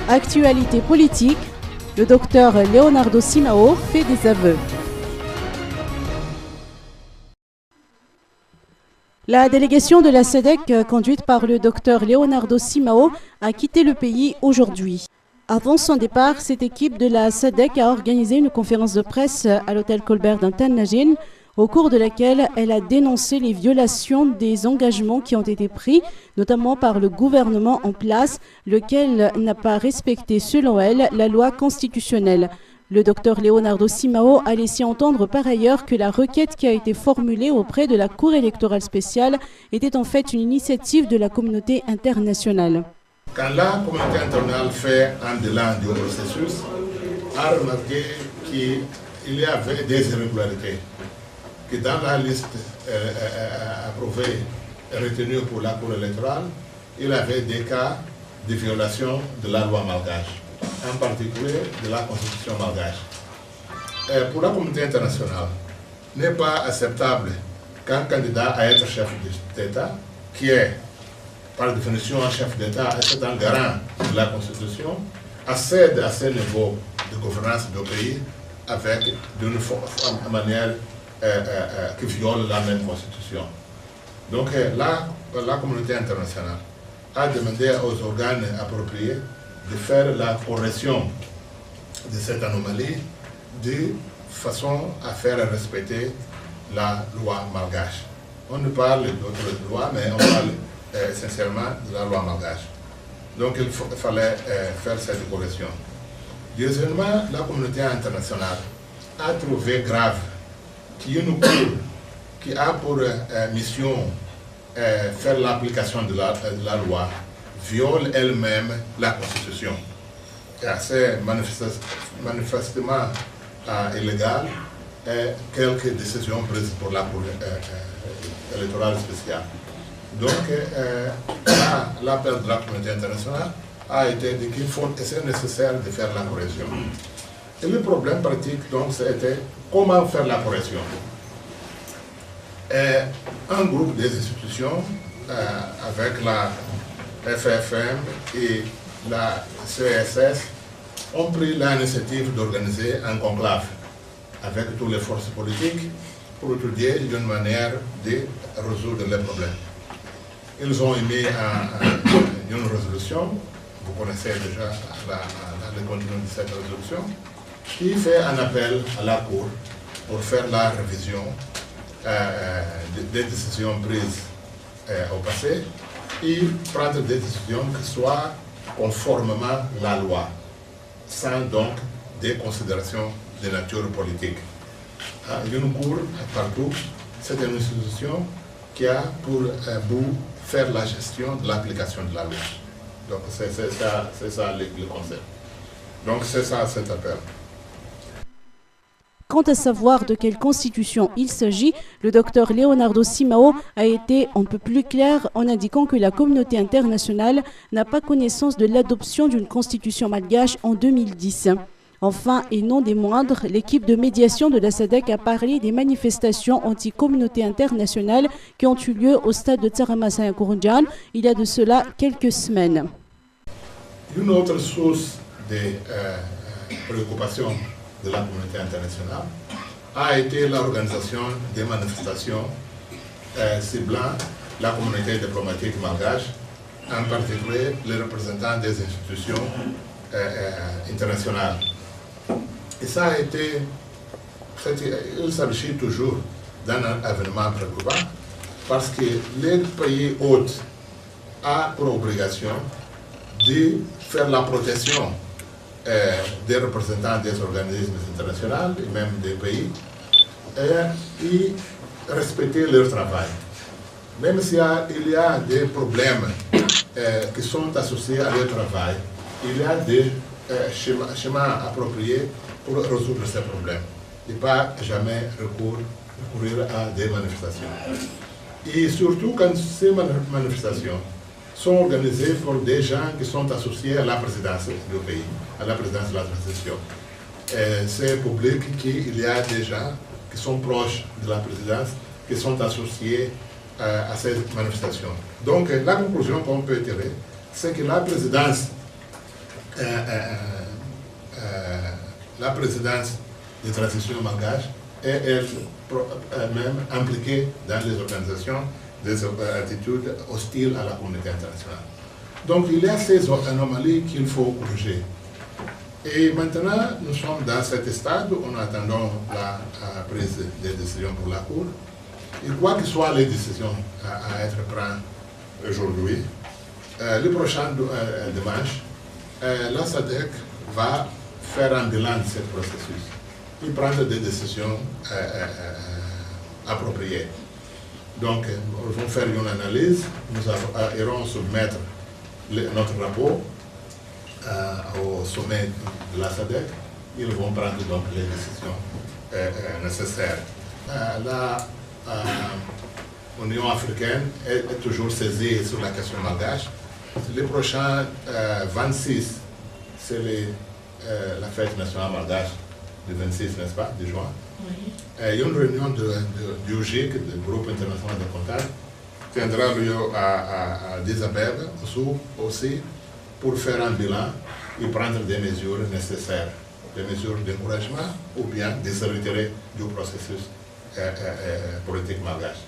Actualité politique, le docteur Leonardo Simão fait des aveux. La délégation de la SEDEC, conduite par le docteur Leonardo Simão, a quitté le pays aujourd'hui. Avant son départ, cette équipe de la SEDEC a organisé une conférence de presse à l'hôtel Colbert d'Antananarivo, au cours de laquelle elle a dénoncé les violations des engagements qui ont été pris, notamment par le gouvernement en place, lequel n'a pas respecté, selon elle, la loi constitutionnelle. Le docteur Leonardo Simão a laissé entendre par ailleurs que la requête qui a été formulée auprès de la Cour électorale spéciale était en fait une initiative de la communauté internationale. Quand la communauté internationale fait un bilan du processus, a remarqué qu'il y avait des irrégularités, que dans la liste approuvée et retenue pour la Cour électorale, il y avait des cas de violation de la loi malgache, en particulier de la Constitution malgache. Pour la communauté internationale, il n'est pas acceptable qu'un candidat à être chef d'État, qui est par définition un chef d'État, c'est un garant de la Constitution, accède à ce niveau de gouvernance du pays avec d'une manière qui viole la même Constitution. Donc la communauté internationale a demandé aux organes appropriés de faire la correction de cette anomalie de façon à faire respecter la loi malgache. On ne parle d'autres lois, mais on parle essentiellement de la loi malgache. Donc il fallait faire cette correction. Deuxièmement, la communauté internationale a trouvé grave qu'une Cour qui a pour mission faire l'application de la loi viole elle-même la Constitution. C'est manifestement illégal quelques décisions prises pour la Cour électorale spéciale. Donc, l'appel de la communauté internationale a été dit qu'il c'est nécessaire de faire la correction. Et le problème pratique, donc, c'était comment faire la correction. Un groupe des institutions, avec la FFM et la CSS, ont pris l'initiative d'organiser un conclave avec toutes les forces politiques pour étudier d'une manière de résoudre les problèmes. Ils ont émis une résolution, vous connaissez déjà le contenu de cette résolution, qui fait un appel à la Cour pour faire la révision des décisions prises au passé et prendre des décisions qui soient conformément à la loi, sans donc des considérations de nature politique. Une Cour, partout, c'est une institution qui a pour but faire la gestion de l'application de la loi. Donc c'est ça le concept. Donc c'est ça cet appel. Quant à savoir de quelle constitution il s'agit, le docteur Leonardo Simão a été un peu plus clair en indiquant que la communauté internationale n'a pas connaissance de l'adoption d'une constitution malgache en 2010. Enfin, et non des moindres, l'équipe de médiation de la SEDEC a parlé des manifestations anti-communauté internationale qui ont eu lieu au stade de Tsaramasa Kurunjan il y a de cela quelques semaines. Une autre source de préoccupation de la communauté internationale a été l'organisation des manifestations ciblant la communauté diplomatique malgache, en particulier les représentants des institutions internationales. Et ça a été, il s'agit toujours d'un événement préoccupant parce que les pays hôtes ont pour obligation de faire la protection des représentants des organismes internationaux et même des pays et respecter leur travail. Même s'il y a des problèmes qui sont associés à leur travail, il y a des schémas appropriés pour résoudre ces problèmes et pas jamais recourir à des manifestations. Et surtout quand ces manifestations sont organisées pour des gens qui sont associés à la présidence du pays, à la présidence de la transition. C'est public qu'il y a des gens qui sont proches de la présidence, qui sont associés à ces manifestations. Donc la conclusion qu'on peut tirer, c'est que la présidence la présidence de transition malgache est elle-même impliquée dans les organisations des attitudes hostiles à la communauté internationale. Donc il y a ces anomalies qu'il faut corriger. Et maintenant, nous sommes dans cet stade où nous attendons la prise des décisions pour la Cour. Et quoi que soient les décisions à être prises aujourd'hui, le prochain dimanche, la SADC va faire un bilan de ce processus et prendre des décisions appropriées. Donc, nous allons faire une analyse, nous irons soumettre notre rapport au sommet de la SADC. Ils vont prendre donc les décisions nécessaires. L'Union africaine est toujours saisie sur la question malgache. Le prochain 26, c'est la fête nationale malgache du 26, n'est-ce pas, de juin. Oui. Il y a une réunion du GIC, du groupe international de contact, tiendra lieu à Addis Abeba aussi pour faire un bilan et prendre des mesures nécessaires, des mesures d'encouragement ou bien de se retirer du processus politique malgache.